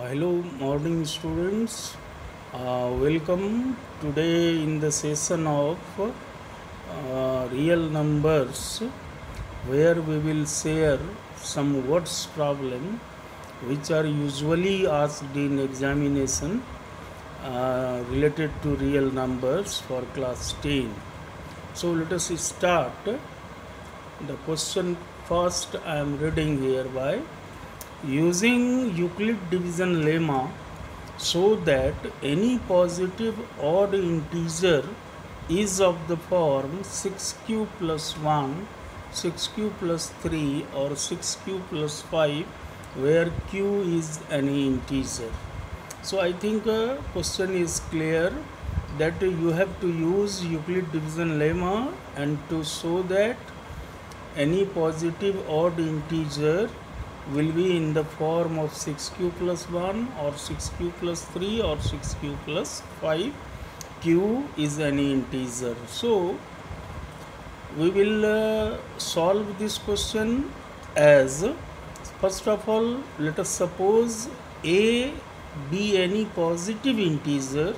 Hello, morning students. Welcome today in the session of real numbers, where we will share some words problem which are usually asked in examination related to real numbers for class 10. So let us start. The question first I am reading hereby. Using Euclid division lemma, show that any positive odd integer is of the form 6q plus 1, 6q plus 3 or 6q plus 5, where q is any integer. So I think question is clear that you have to use Euclid division lemma and to show that any positive odd integer will be in the form of 6q plus 1 or 6q plus 3 or 6q plus 5. Q is any integer. So we will solve this question as, first of all, let us suppose a be any positive integer.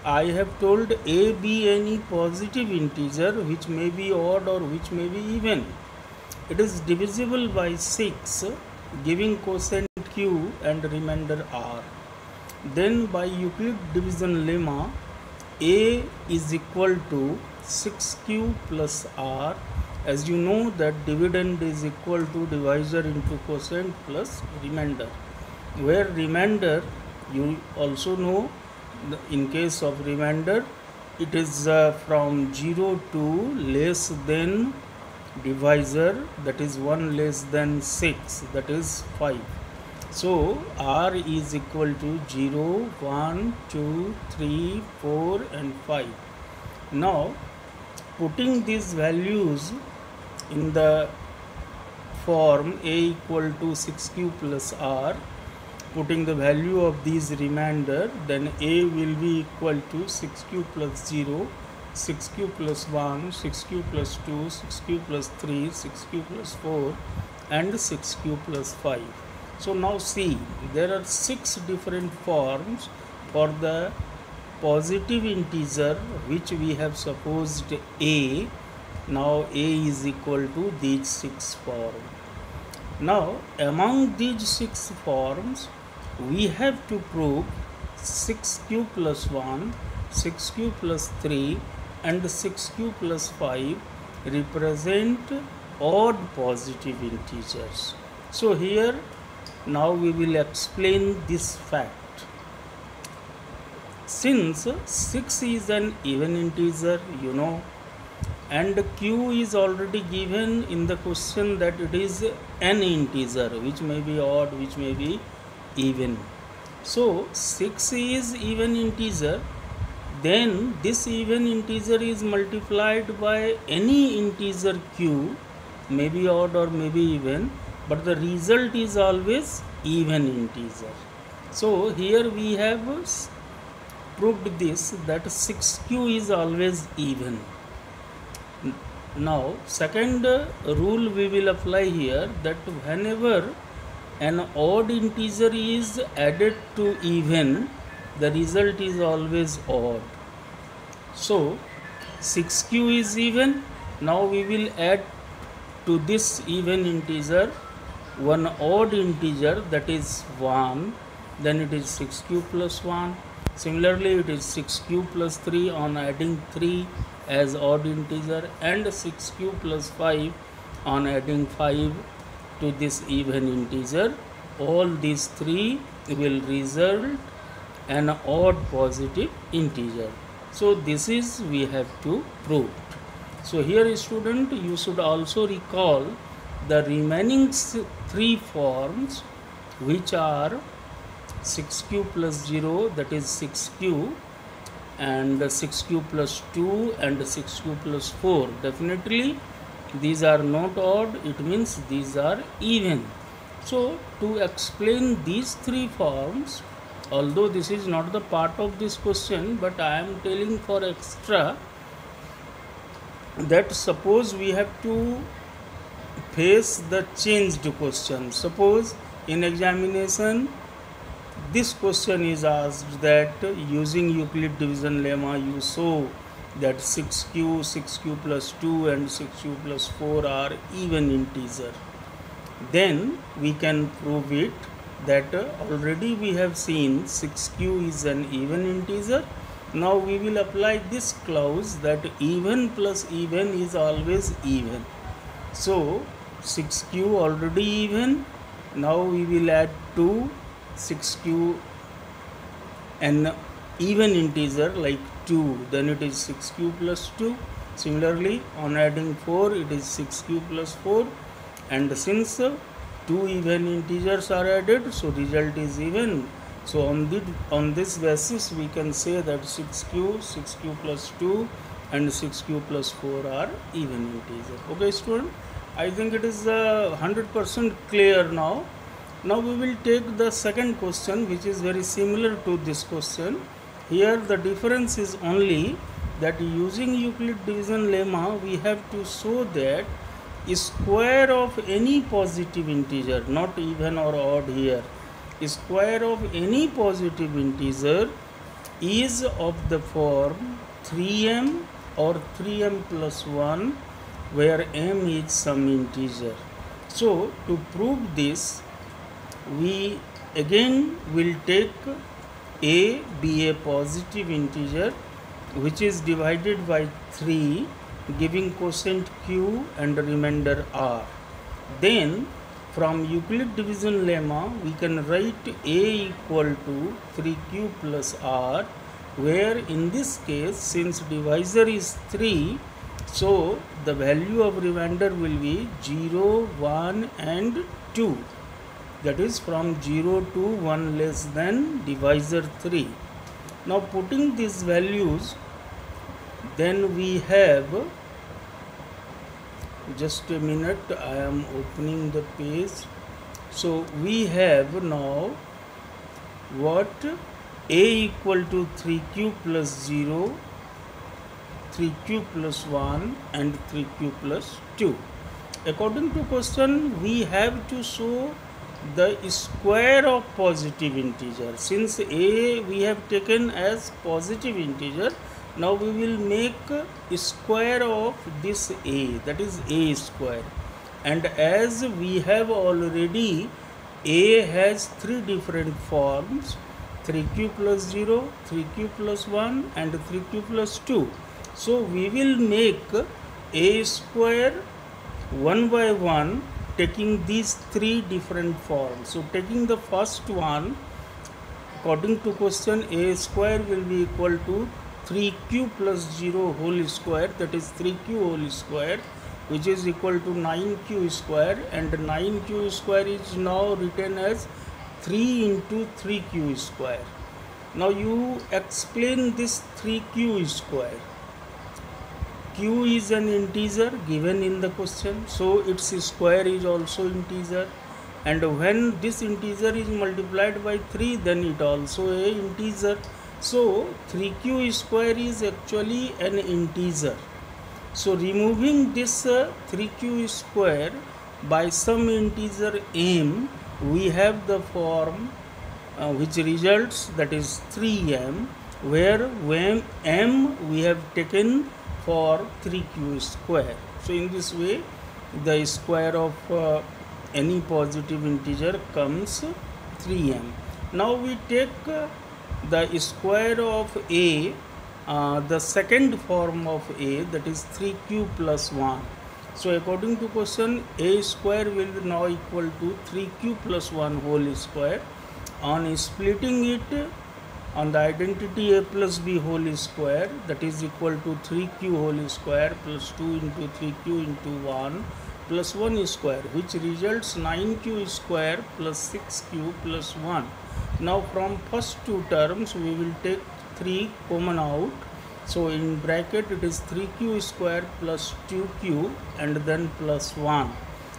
I have told a be any positive integer which may be odd or which may be even. It is divisible by 6, giving quotient q and remainder r. Then by Euclid division lemma, a is equal to 6q plus r. As you know that dividend is equal to divisor into quotient plus remainder, where remainder, you also know, in case of remainder, it is from 0 to less than divisor, that is 1 less than 6, that is 5. So r is equal to 0, 1, 2, 3, 4 and 5. Now putting these values in the form a equal to 6q plus r, putting the value of these remainder, then a will be equal to 6q plus 0, 6q plus 1, 6q plus 2, 6q plus 3, 6q plus 4 and 6q plus 5. So now see, there are 6 different forms for the positive integer which we have supposed a. Now a is equal to these 6 forms. Now among these 6 forms, we have to prove 6q plus 1, 6q plus 3 and 6q plus 5 represent odd positive integers. So here now we will explain this fact. Since 6 is an even integer, you know, and q is already given in the question that it is an integer which may be odd, which may be even. So 6 is even integer, then this even integer is multiplied by any integer q, may be odd or may be even, but the result is always even integer. So here we have proved this, that 6q is always even. Now second rule we will apply here, that whenever an odd integer is added to even, the result is always odd. So 6q is even. Now we will add to this even integer one odd integer, that is 1, then it is 6q plus 1. Similarly it is 6q plus 3 on adding 3 as odd integer, and 6q plus 5 on adding 5 to this even integer. All these 3 will result an odd positive integer. So this is we have to prove. So here student, you should also recall the remaining 3 forms, which are 6q plus 0, that is 6q, and 6q plus 2 and 6q plus 4. Definitely these are not odd, it means these are even. So to explain these 3 forms, although this is not the part of this question, but I am telling for extra, that suppose we have to face the changed question. Suppose in examination this question is asked that using Euclid division lemma you show that 6q plus 2 and 6q plus 4 are even integer. Then we can prove it that already we have seen 6q is an even integer. Now we will apply this clause that even plus even is always even. So 6q already even. Now we will add 2 6q an even integer like 2, then it is 6q plus 2. Similarly, on adding 4 it is 6q plus 4, and since 2 even integers are added, so result is even. So on this basis we can say that 6q plus 2 and 6q plus 4 are even integer. Okay student, I think it is 100% clear now. Now we will take the second question, which is very similar to this question. Here the difference is only that using Euclid division lemma we have to show that square of any positive integer, not even or odd here, square of any positive integer is of the form 3m or 3m plus 1, where m is some integer. So to prove this, we again will take a be a positive integer which is divided by 3, giving quotient q and remainder r. Then from Euclid division lemma we can write a equal to 3q plus r, where in this case since divisor is 3, so the value of remainder will be 0, 1 and 2. That is from 0 to 1 less than divisor 3. Now putting these values, then we have, just a minute, I am opening the page. So we have now what? A equal to 3q plus 0, 3q plus 1 and 3q plus 2. According to question, we have to show the square of positive integer. Since a we have taken as positive integer, now we will make square of this a, that is a square. And as we have already, a has 3 different forms: 3q plus 0, 3q plus 1 and 3q plus 2. So we will make a square one by one, taking these 3 different forms. So taking the first one, according to question, a square will be equal to 3q plus 0 whole square, that is 3q whole square, which is equal to 9q square, and 9q square is now written as 3 into 3q square. Now you explain this 3q square. Q is an integer given in the question, so its square is also integer, and when this integer is multiplied by 3, then it also a integer. So 3q square is actually an integer. So removing this 3q square by some integer m, we have the form which results, that is 3m, where when m we have taken for 3q square. So in this way the square of any positive integer comes 3m. Now we take the square of a, the second form of a, that is 3q plus 1. So according to question, a square will now equal to 3q plus 1 whole square. On splitting it on the identity a plus b whole square, that is equal to 3q whole square plus 2 into 3q into 1 plus 1 square, which results 9q square plus 6q plus 1. Now from first two terms we will take 3 common out. So in bracket it is 3q square plus 2q and then plus 1.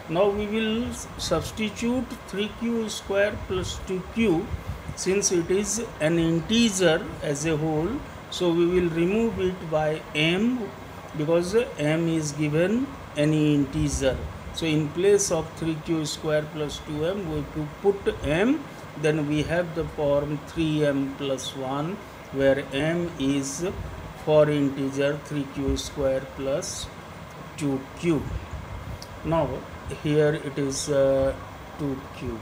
Now we will substitute 3q square plus 2q, since it is an integer as a whole, so we will remove it by m, because m is given any integer. So in place of 3q square plus 2m, we put m, then we have the form 3m plus 1, where m is for integer 3q square plus 2q. Now here it is 2q.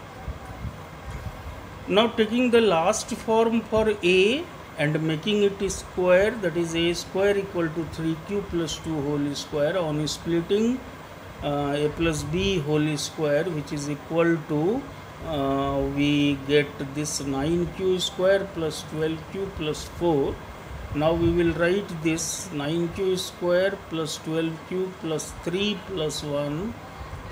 Now taking the last form for a and making it square, that is a square equal to 3q plus 2 whole square, on splitting a plus b whole square, which is equal to we get this 9q square plus 12q plus 4. Now we will write this 9q square plus 12q plus 3 plus 1.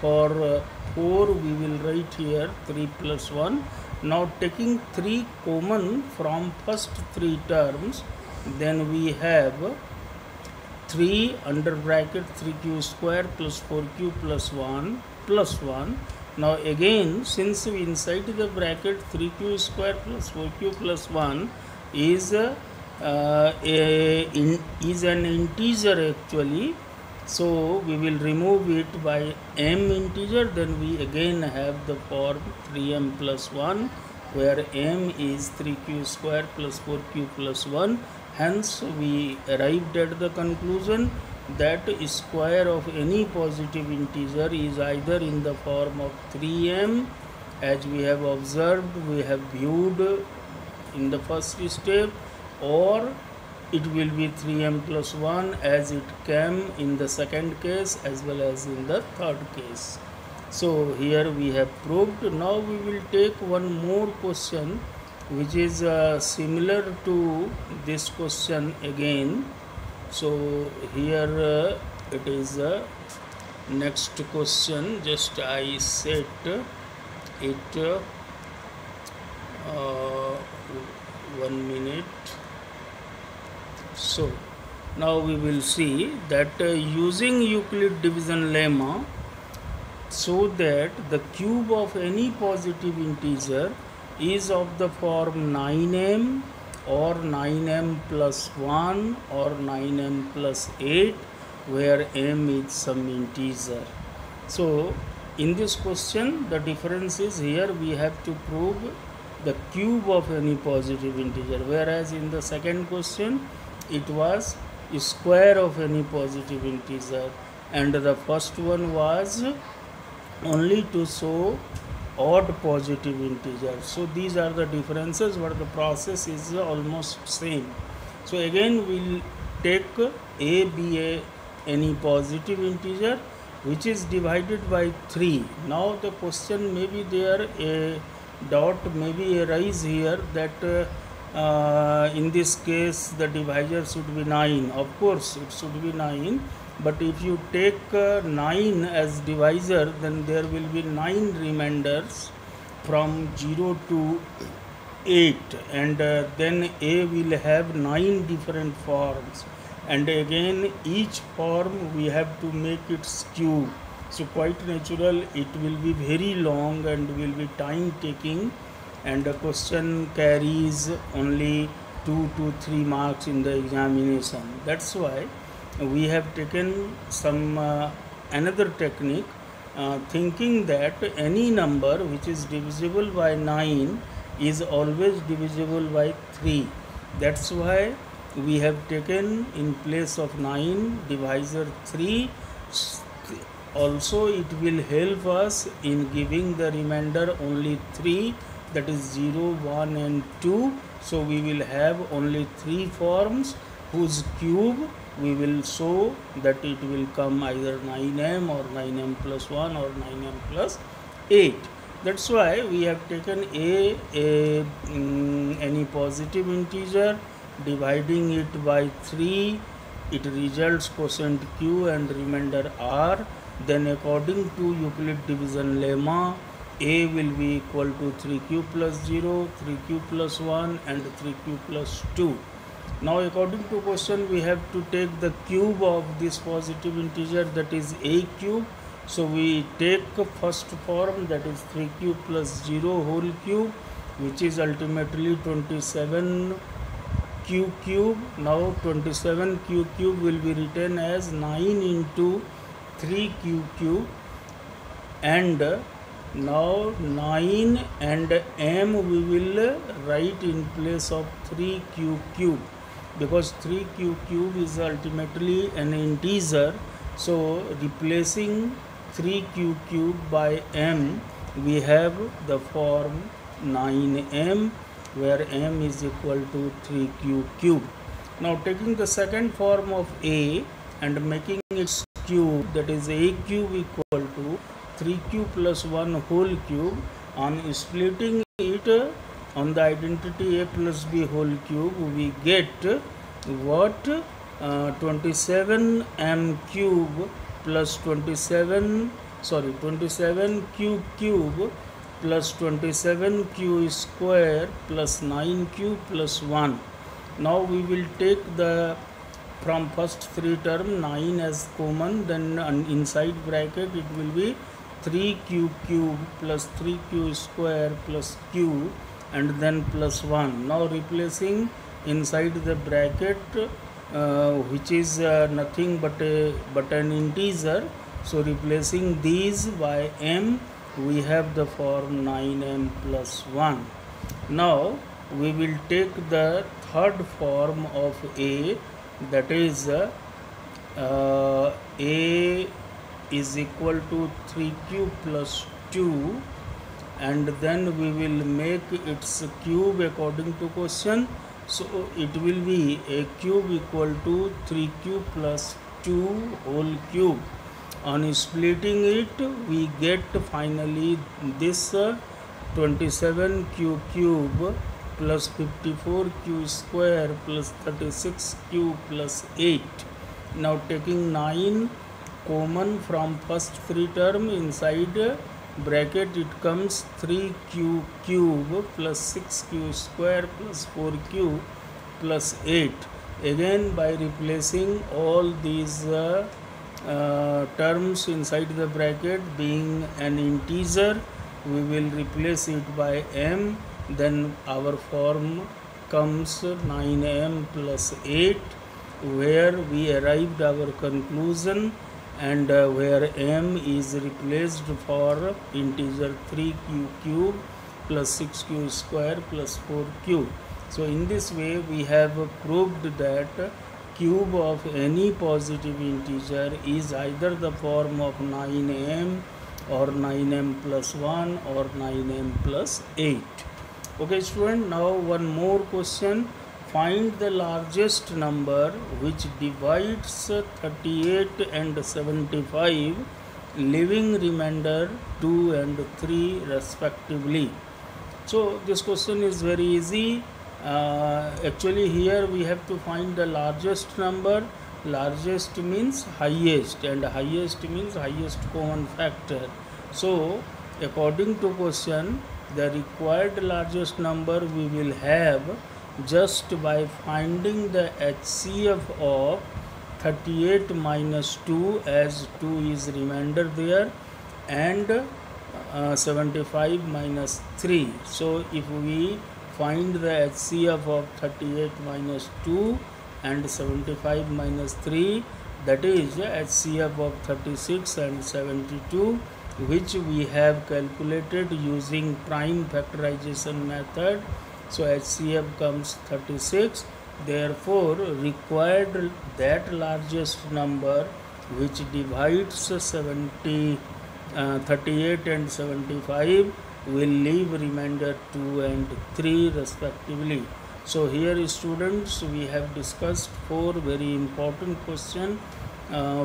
For 4 we will write here 3 plus 1. Now taking 3 common from first 3 terms, then we have 3 under bracket 3q square plus 4q plus 1 plus 1. Now again, since inside the bracket 3q square plus 4q plus 1 is an integer actually, so we will remove it by m integer, then we again have the form 3m plus 1, where m is 3q square plus 4q plus 1. Hence we arrived at the conclusion that square of any positive integer is either in the form of 3m, as we have observed, we have viewed in the first step, or it will be 3m plus 1 as it came in the second case as well as in the third case. So here we have proved. Now we will take one more question which is similar to this question again. So here it is next question, just I set it 1 minute. So now we will see that using Euclid division lemma, so that the cube of any positive integer is of the form 9m or 9m plus 1 or 9m plus 8, where m is some integer. So in this question the difference is here we have to prove the cube of any positive integer, whereas in the second question it was square of any positive integer, and the first one was only to show odd positive integer. So these are the differences, but the process is almost same. So again we'll take a be any positive integer which is divided by 3. Now the question may be there, a doubt may be arise here that in this case the divisor should be 9. Of course it should be 9, but if you take 9 as divisor, then there will be 9 remainders from 0 to 8, and then a will have 9 different forms, and again each form we have to make its cube. So quite natural it will be very long and will be time taking, and the question carries only 2 to 3 marks in the examination. That's why we have taken some another technique, thinking that any number which is divisible by 9 is always divisible by 3. That's why we have taken in place of 9 divisor 3. Also it will help us in giving the remainder only 3, that is 0, 1 and 2. So we will have only 3 forms whose cube we will show that it will come either 9m or 9m plus 1 or 9m plus 8. That's why we have taken any positive integer, dividing it by 3, it results quotient q and remainder r. Then according to Euclid division lemma, a will be equal to 3q plus 0, 3q plus 1 and 3q plus 2. Now according to question we have to take the cube of this positive integer, that is a cube. So we take first form, that is 3q plus 0 whole cube, which is ultimately 27q cube. Now 27q cube will be written as 9 into 3q cube, and now 9 and m we will write in place of 3q cube, because 3q cube is ultimately an integer. So replacing 3q cube by m, we have the form 9m, where m is equal to 3q cube. Now taking the second form of a and making its cube, that is a cube equal to 3q plus 1 whole cube, on splitting it on the identity a plus b whole cube, we get what? 27m cube plus 27q cube plus 27q square plus 9q plus 1. Now we will take the from first three term 9 as common, then inside bracket it will be 3q cube plus 3q square plus q and then plus 1. Now replacing inside the bracket which is nothing but an integer, so replacing these by m, we have the form 9m plus 1. Now we will take the third form of a, that is a is equal to 3q plus 2, and then we will make its cube according to question. So it will be a cube equal to 3q plus 2 whole cube. On splitting it, we get finally this 27q cube plus 54q square plus 36q plus 8. Now taking 9 common from first three term, inside bracket it comes 3q cube plus 6q square plus 4q plus 8. Again by replacing all these terms inside the bracket being an integer, we will replace it by m, then our form comes 9m plus 8, where we arrived our conclusion, and where m is replaced for integer 3q cube plus 6q square plus 4q. So in this way we have proved that cube of any positive integer is either the form of 9m or 9m plus 1 or 9m plus 8. Okay student, now one more question. Find the largest number which divides 38 and 75, leaving remainder 2 and 3 respectively. So this question is very easy. Actually here we have to find the largest number. Largest means highest, and highest means highest common factor. So according to question, the required largest number we will have just by finding the HCF of 38 minus 2, as 2 is remainder there, and 75 minus 3. So if we find the HCF of 38 minus 2 and 75 minus 3, that is HCF of 36 and 72, which we have calculated using prime factorization method. So HCF comes 36. Therefore required that largest number which divides 38 and 75 will leave remainder 2 and 3 respectively. So here students, we have discussed 4 very important questions,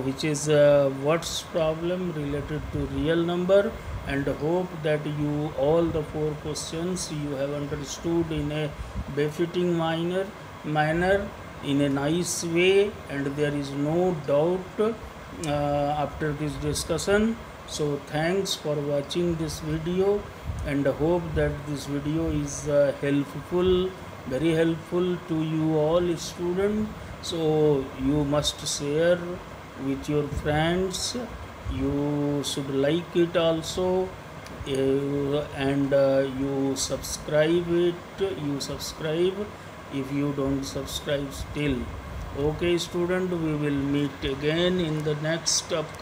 which is what's problem related to real number, and hope that you all the 4 questions you have understood in a befitting manner, in a nice way, and there is no doubt after this discussion. So thanks for watching this video, and hope that this video is helpful, very helpful to you all students. So you must share with your friends, you should like it also, and you subscribe it, you subscribe if you don't subscribe still. Okay student, we will meet again in the next upcoming